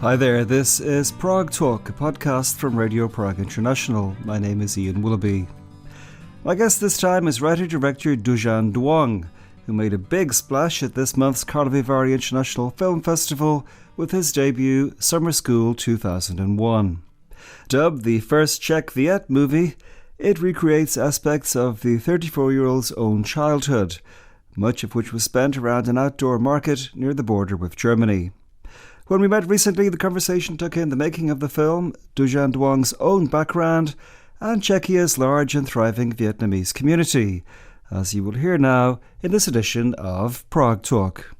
Hi there, this is Prague Talk, a podcast from Radio Prague International. My name is Ian Willoughby. My guest this time is writer-director Dužan Duong, who made a big splash at this month's Karlovy International Film Festival with his debut Summer School 2001. Dubbed the first Czech-Viet movie, it recreates aspects of the 34-year-old's own childhood, much of which was spent around an outdoor market near the border with Germany. When we met recently, the conversation took in the making of the film, Dužan Duong's own background, and Czechia's large and thriving Vietnamese community, as you will hear now in this edition of Prague Talk.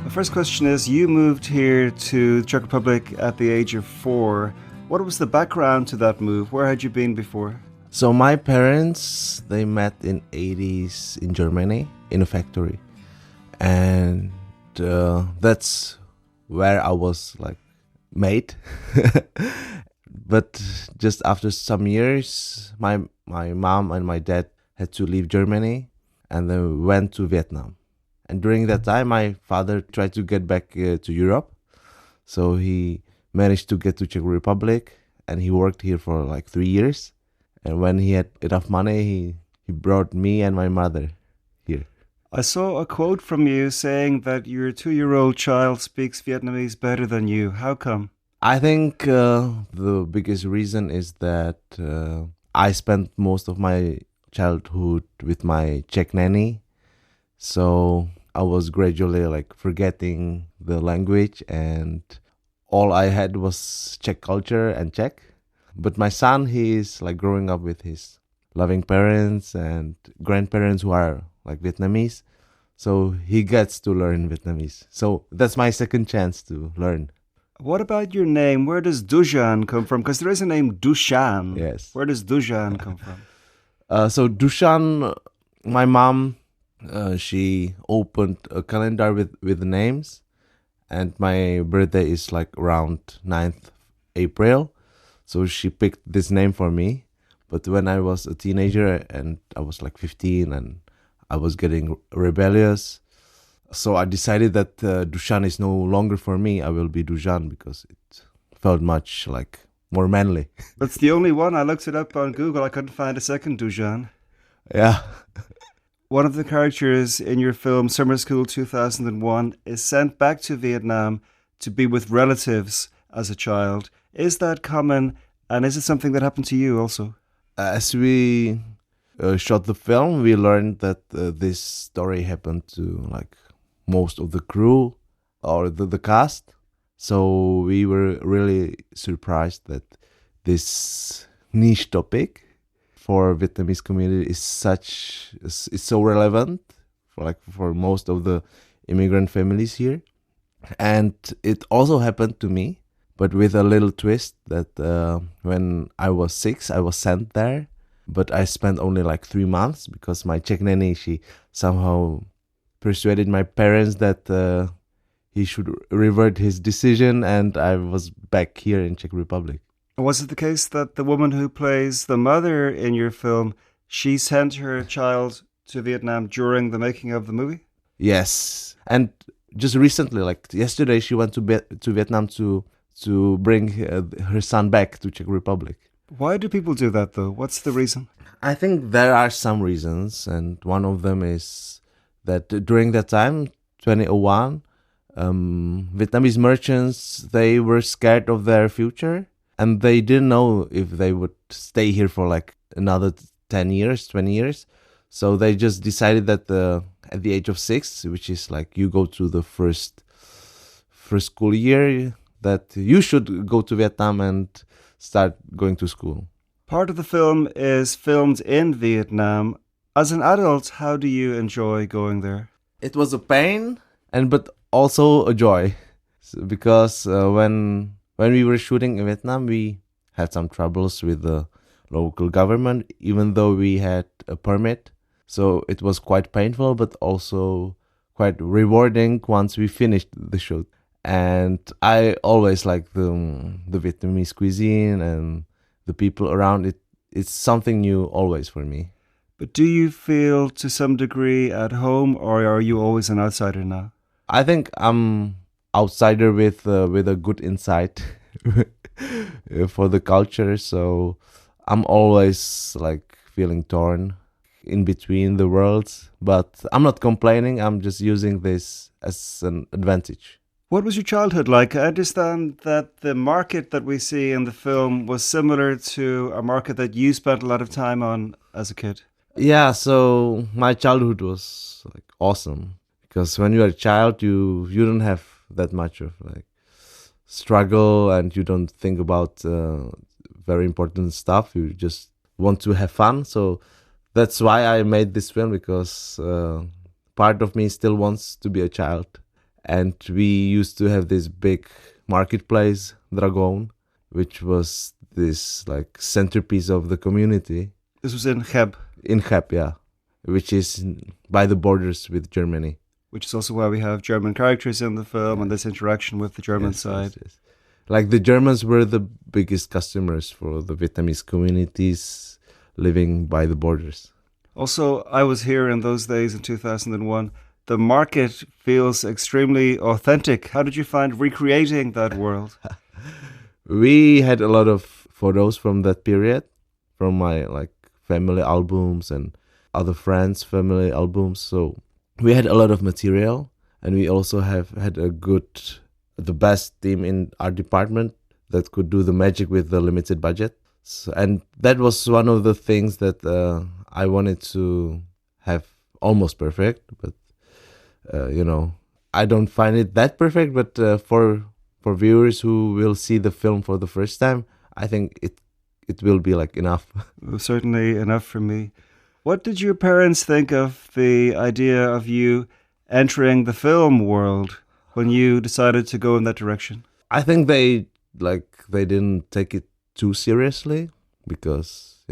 The first question is, you moved here to the Czech Republic at the age of 4. What was the background to that move? Where had you been before? So my parents, they met in 80s in Germany in a factory. And that's where I was made. But just after some years, my mom and my dad had to leave Germany and then went to Vietnam. And during that time, my father tried to get back to Europe. So he managed to get to Czech Republic and he worked here for 3 years. And when he had enough money, he brought me and my mother here. I saw a quote from you saying that your 2-year-old child speaks Vietnamese better than you. How come? I think the biggest reason is that I spent most of my childhood with my Czech nanny. So I was gradually forgetting the language, and all I had was Czech culture and Czech. But my son, he is growing up with his loving parents and grandparents who are Vietnamese. So he gets to learn Vietnamese. So that's my second chance to learn. What about your name? Where does Dužan come from? Because there is a name Dušan. Yes. Where does Dužan come from? So Dušan, my mom, she opened a calendar with names. And my birthday is around 9th April. So she picked this name for me. But when I was a teenager and I was 15 and I was getting rebellious, so I decided that Dušan is no longer for me. I will be Dužan because it felt much more manly. That's the only one. I looked it up on Google. I couldn't find a second Dužan. Yeah. One of the characters in your film Summer School 2001 is sent back to Vietnam to be with relatives as a child. Is that common, and is it something that happened to you also? As we shot the film, we learned that this story happened to most of the crew or the cast. So we were really surprised that this niche topic for Vietnamese community is so relevant for most of the immigrant families here. And it also happened to me. But with a little twist that when I was 6, I was sent there. But I spent only 3 months because my Czech nanny, she somehow persuaded my parents that he should revert his decision, and I was back here in Czech Republic. Was it the case that the woman who plays the mother in your film, she sent her child to Vietnam during the making of the movie? Yes. And just recently, yesterday, she went to Vietnam to bring her son back to Czech Republic. Why do people do that, though? What's the reason? I think there are some reasons, and one of them is that during that time, 2001, Vietnamese merchants, they were scared of their future, and they didn't know if they would stay here for another 10 years, 20 years. So they just decided that at the age of 6, which is you go to the first school year, that you should go to Vietnam and start going to school. Part of the film is filmed in Vietnam. As an adult, how do you enjoy going there? It was a pain, but also a joy, because when we were shooting in Vietnam, we had some troubles with the local government, even though we had a permit. So it was quite painful, but also quite rewarding once we finished the shoot. And I always like the Vietnamese cuisine and the people around it. It's something new always for me. But do you feel to some degree at home, or are you always an outsider now? I think I'm outsider with a good insight for the culture. So I'm always like feeling torn in between the worlds. But I'm not complaining. I'm just using this as an advantage. What was your childhood like? I understand that the market that we see in the film was similar to a market that you spent a lot of time on as a kid. Yeah, so my childhood was like awesome because when you're a child, you don't have that much of like struggle and you don't think about very important stuff. You just want to have fun. So that's why I made this film because part of me still wants to be a child. And we used to have this big marketplace, Dragon, which was this like centerpiece of the community. This was in Heb. In Czech, yeah, which is by the borders with Germany. Which is also why we have German characters in the film and this interaction with the German side. Yes. Like the Germans were the biggest customers for the Vietnamese communities living by the borders. Also, I was here in those days in 2001. The market feels extremely authentic. How did you find recreating that world? We had a lot of photos from that period, from my like family albums and other friends' family albums. So we had a lot of material, and we also have had the best team in our department that could do the magic with the limited budget. So, and that was one of the things that I wanted to have almost perfect, but I don't find it that perfect. But for viewers who will see the film for the first time, I think it will be like enough. Certainly enough for me. What did your parents think of the idea of you entering the film world when you decided to go in that direction? I think they didn't take it too seriously because,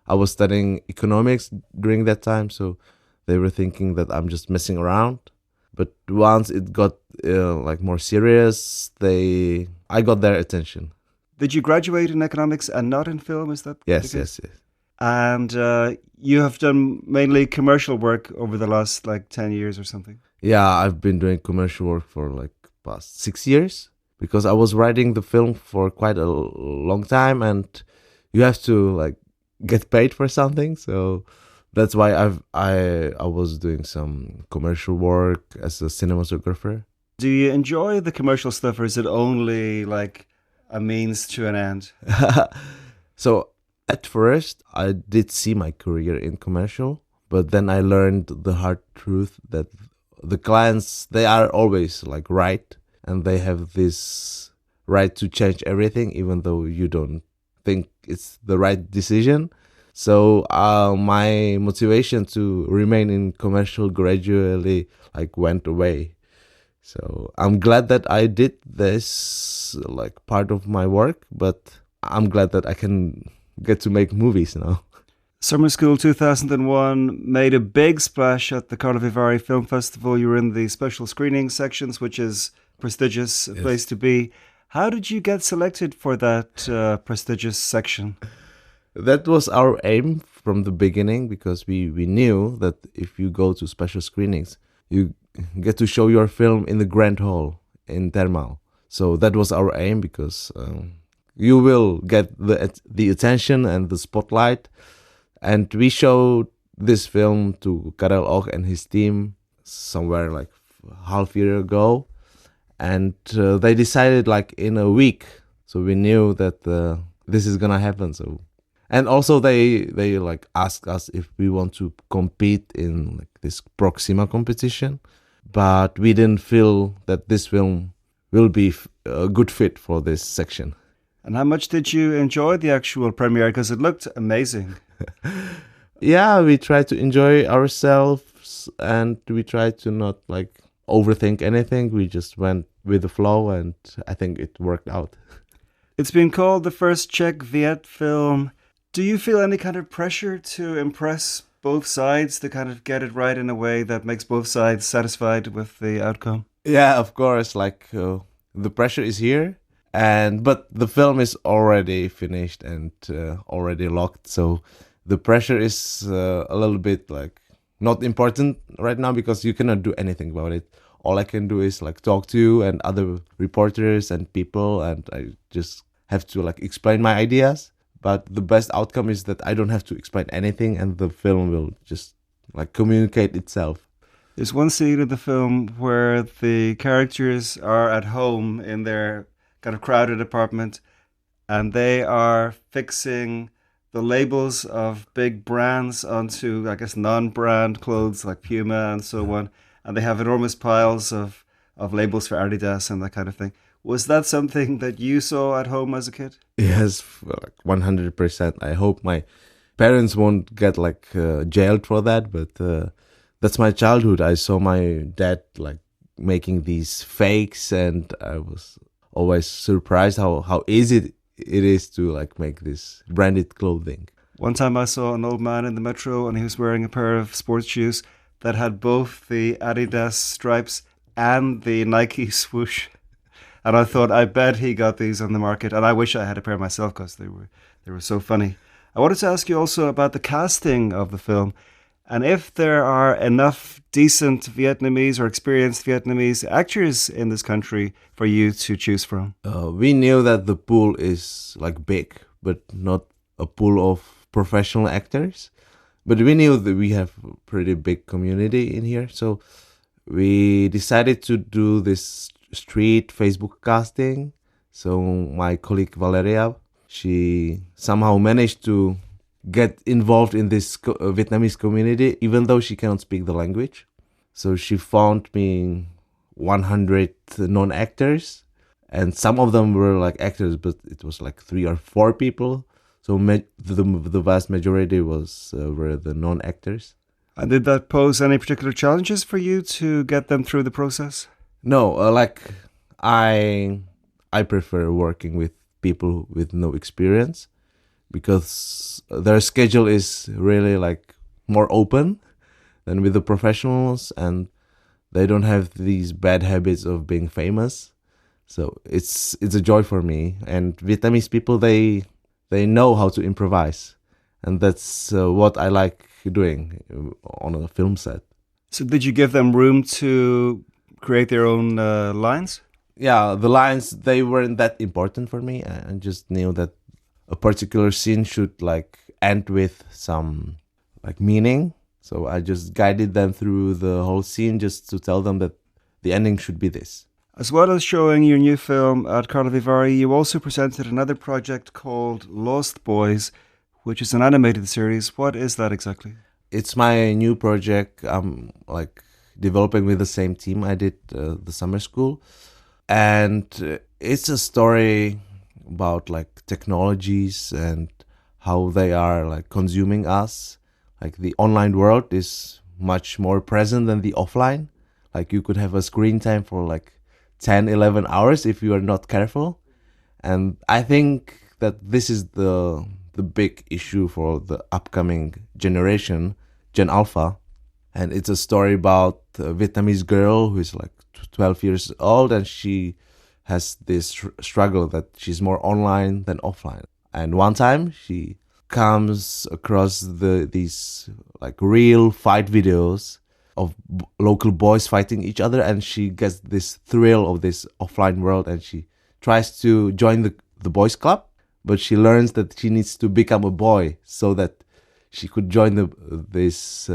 I was studying economics during that time. So they were thinking that I'm just messing around. But once it got more serious, I got their attention. Did you graduate in economics and not in film? Is that yes, the case? Yes. And you have done mainly commercial work over the last 10 years or something? Yeah, I've been doing commercial work for past 6 years because I was writing the film for quite a long time, and you have to get paid for something. So that's why I was doing some commercial work as a cinematographer. Do you enjoy the commercial stuff, or is it only a means to an end? So at first, I did see my career in commercial, but then I learned the hard truth that the clients, they are always right, and they have this right to change everything, even though you don't think it's the right decision. So my motivation to remain in commercial gradually went away. So I'm glad that I did this part of my work, but I'm glad that I can get to make movies now. Summer School 2001 made a big splash at the Karlovy Film Festival. You were in the special screening sections, which is prestigious place to be. How did you get selected for that prestigious section? That was our aim from the beginning, because we knew that if you go to special screenings, you get to show your film in the Grand Hall in Thermal. So that was our aim, because you will get the attention and the spotlight. And we showed this film to Karel Och and his team somewhere half year ago. And they decided in a week. So we knew that this is gonna happen. So, and also they asked us if we want to compete in this Proxima competition, but we didn't feel that this film will be a good fit for this section. And how much did you enjoy the actual premiere? Because it looked amazing. Yeah, we tried to enjoy ourselves, and we tried to not overthink anything. We just went with the flow, and I think it worked out. It's been called the first Czech-Viet film. Do you feel any kind of pressure to impress both sides, to kind of get it right in a way that makes both sides satisfied with the outcome? Yeah, of course. The pressure is here, but the film is already finished and already locked. So the pressure is a little bit like not important right now because you cannot do anything about it. All I can do is like talk to you and other reporters and people, and I just have to like explain my ideas. But the best outcome is that I don't have to explain anything, and the film will just like communicate itself. There's one scene in the film where the characters are at home in their kind of crowded apartment, and they are fixing the labels of big brands onto, I guess, non-brand clothes like Puma and so on. And they have enormous piles of labels for Adidas and that kind of thing. Was that something that you saw at home as a kid? Yes, like 100%. I hope my parents won't get like jailed for that, but that's my childhood. I saw my dad like making these fakes, and I was always surprised how easy it is to like make this branded clothing. One time I saw an old man in the metro, and he was wearing a pair of sports shoes that had both the Adidas stripes and the Nike swoosh. And I thought, I bet he got these on the market. And I wish I had a pair myself because they were so funny. I wanted to ask you also about the casting of the film, and if there are enough decent Vietnamese or experienced Vietnamese actors in this country for you to choose from. We knew that the pool is like big, but not a pool of professional actors. But we knew that we have a pretty big community in here. So we decided to do this street Facebook casting. So my colleague Valeria, she somehow managed to get involved in this Vietnamese community, even though she cannot speak the language. So she found me 100 non-actors, and some of them were like actors, but it was like 3 or 4 people. So the vast majority were the non-actors. And did that pose any particular challenges for you to get them through the process? No, I prefer working with people with no experience, because their schedule is really like more open than with the professionals, and they don't have these bad habits of being famous. So it's a joy for me. And Vietnamese people, they know how to improvise, and that's what I like doing on a film set. So did you give them room to create their own lines? Yeah, the lines, they weren't that important for me. I just knew that a particular scene should like end with some like meaning. So I just guided them through the whole scene just to tell them that the ending should be this. As well as showing your new film at Karlovy, you also presented another project called Lost Boys, which is an animated series. What is that exactly? It's my new project. I'm like developing with the same team I did the summer school. And it's a story about like technologies and how they are like consuming us. Like the online world is much more present than the offline. Like you could have a screen time for like 10, 11 hours if you are not careful. And I think that this is the big issue for the upcoming generation, Gen Alpha. And it's a story about a Vietnamese girl who is like 12 years old, and she has this struggle that she's more online than offline. And one time she comes across these like real fight videos of local boys fighting each other, and she gets this thrill of this offline world, and she tries to join the boys club, but she learns that she needs to become a boy so that she could join this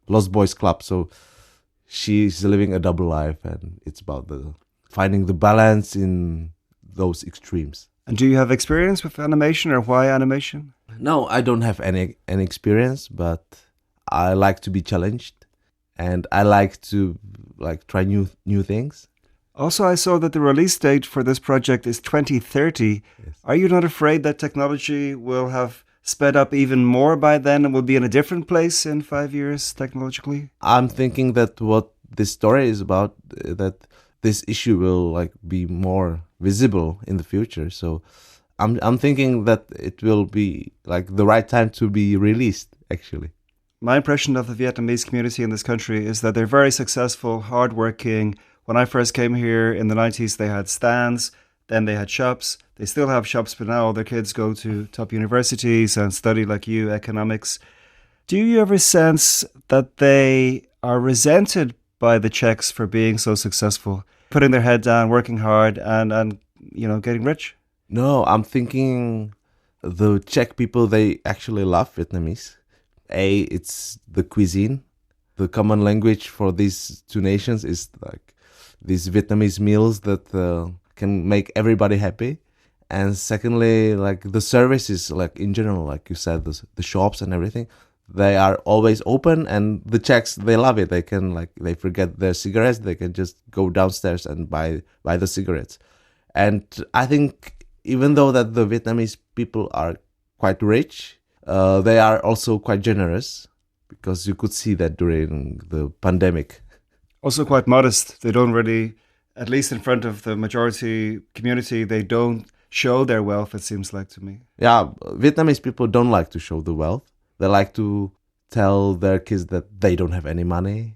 Lost Boys Club. So she's living a double life, and it's about finding the balance in those extremes. And do you have experience with animation, or why animation? No, I don't have any experience, but I like to be challenged, and I like to like try new things. Also, I saw that the release date for this project is 2030. Yes. Are you not afraid that technology will have sped up even more by then and will be in a different place in 5 years technologically? I'm thinking that what this story is about, that this issue will like be more visible in the future. So I'm thinking that it will be like the right time to be released, actually. My impression of the Vietnamese community in this country is that they're very successful, hardworking. When I first came here in the 90s, they had stands then they had shops. They still have shops, but now all their kids go to top universities and study like you, economics. Do you ever sense that they are resented by the Czechs for being so successful, putting their head down, working hard, and getting rich? No, I'm thinking the Czech people, they actually love Vietnamese. It's the cuisine. The common language for these two nations is like these Vietnamese meals that can make everybody happy. And secondly, like the services, like in general, like you said, the shops and everything, they are always open, and the Czechs, they love it. They can they forget their cigarettes, they can just go downstairs and buy the cigarettes. And I think even though that the Vietnamese people are quite rich, they are also quite generous, because you could see that during the pandemic. Also quite modest. They don't really, at least in front of the majority community, they don't show their wealth, it seems like to me. Yeah, Vietnamese people don't like to show the wealth. They like to tell their kids that they don't have any money.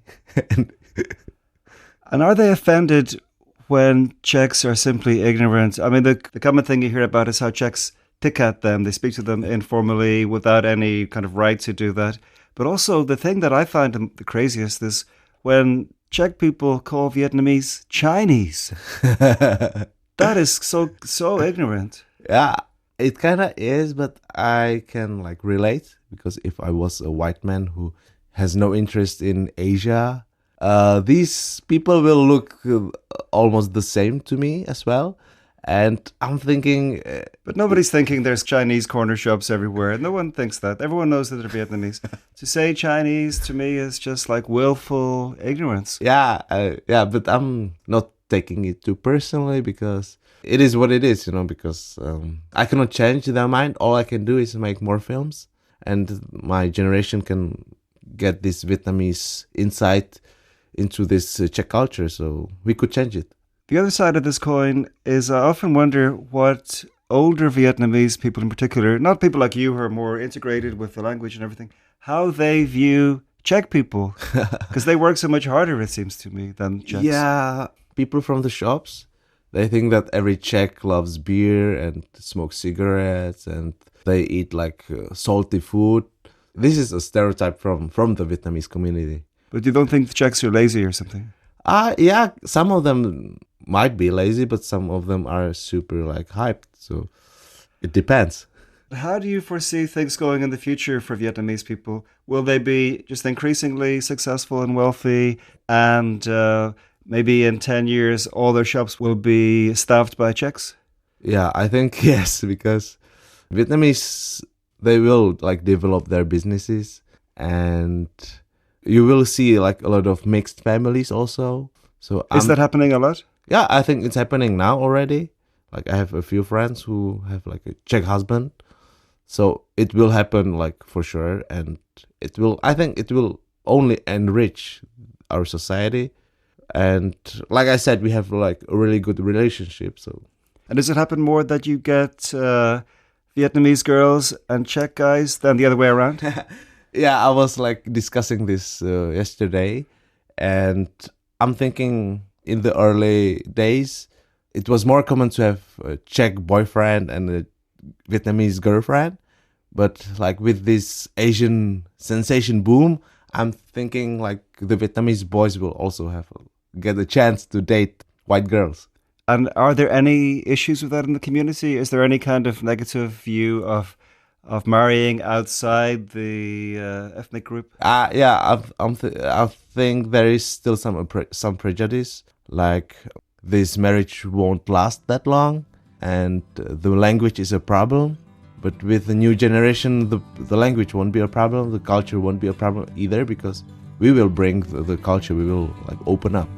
And are they offended when Czechs are simply ignorant? I mean, the common thing you hear about is how Czechs pick at them. They speak to them informally without any kind of right to do that. But also the thing that I find the craziest is when Czech people call Vietnamese Chinese. That is so ignorant. Yeah, it kind of is, but I can relate, because if I was a white man who has no interest in Asia, these people will look almost the same to me as well. And I'm thinking... but nobody's thinking there's Chinese corner shops everywhere. No one thinks that. Everyone knows that they're Vietnamese. To say Chinese, to me, is just like willful ignorance. Yeah, but I'm not taking it too personally, because it is what it is, because I cannot change their mind. All I can do is make more films, and my generation can get this Vietnamese insight into this Czech culture, so we could change it. The other side of this coin is I often wonder what older Vietnamese people in particular, not people like you who are more integrated with the language and everything, how they view Czech people. Because they work so much harder, it seems to me, than Czechs. Yeah, people from the shops, they think that every Czech loves beer and smokes cigarettes, and they eat salty food. This is a stereotype from the Vietnamese community. But you don't think the Czechs are lazy or something? Yeah, some of them might be lazy, but some of them are super hyped. So it depends. How do you foresee things going in the future for Vietnamese people? Will they be just increasingly successful and wealthy, and maybe in 10 years all their shops will be staffed by Czechs? Yeah, I think yes, because Vietnamese, they will develop their businesses, and you will see a lot of mixed families also. So is that happening a lot? Yeah, I think it's happening now already. I have a few friends who have a Czech husband. So it will happen for sure, and I think it will only enrich our society. And like I said, we have a really good relationship. So, and does it happen more that you get Vietnamese girls and Czech guys than the other way around? Yeah, I was discussing this yesterday, and I'm thinking in the early days, it was more common to have a Czech boyfriend and a Vietnamese girlfriend. But with this Asian sensation boom, I'm thinking the Vietnamese boys will also get a chance to date white girls. And are there any issues with that in the community? Is there any kind of negative view of marrying outside the ethnic group? Yeah, I think there is still some prejudice. This marriage won't last that long, and the language is a problem. But with the new generation, the language won't be a problem, the culture won't be a problem either, because we will bring the culture, we will open up.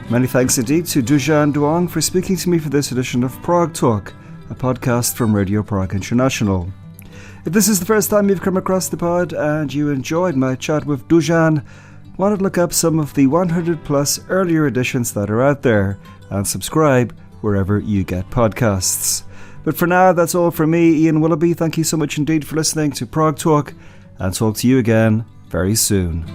Many thanks indeed to Dužan Duong for speaking to me for this edition of Prague Talk, a podcast from Radio Prague International. If this is the first time you've come across the pod and you enjoyed my chat with Dužan, why not look up some of the 100 plus earlier editions that are out there and subscribe wherever you get podcasts. But for now, that's all from me, Ian Willoughby. Thank you so much indeed for listening to Prague Talk, and talk to you again very soon.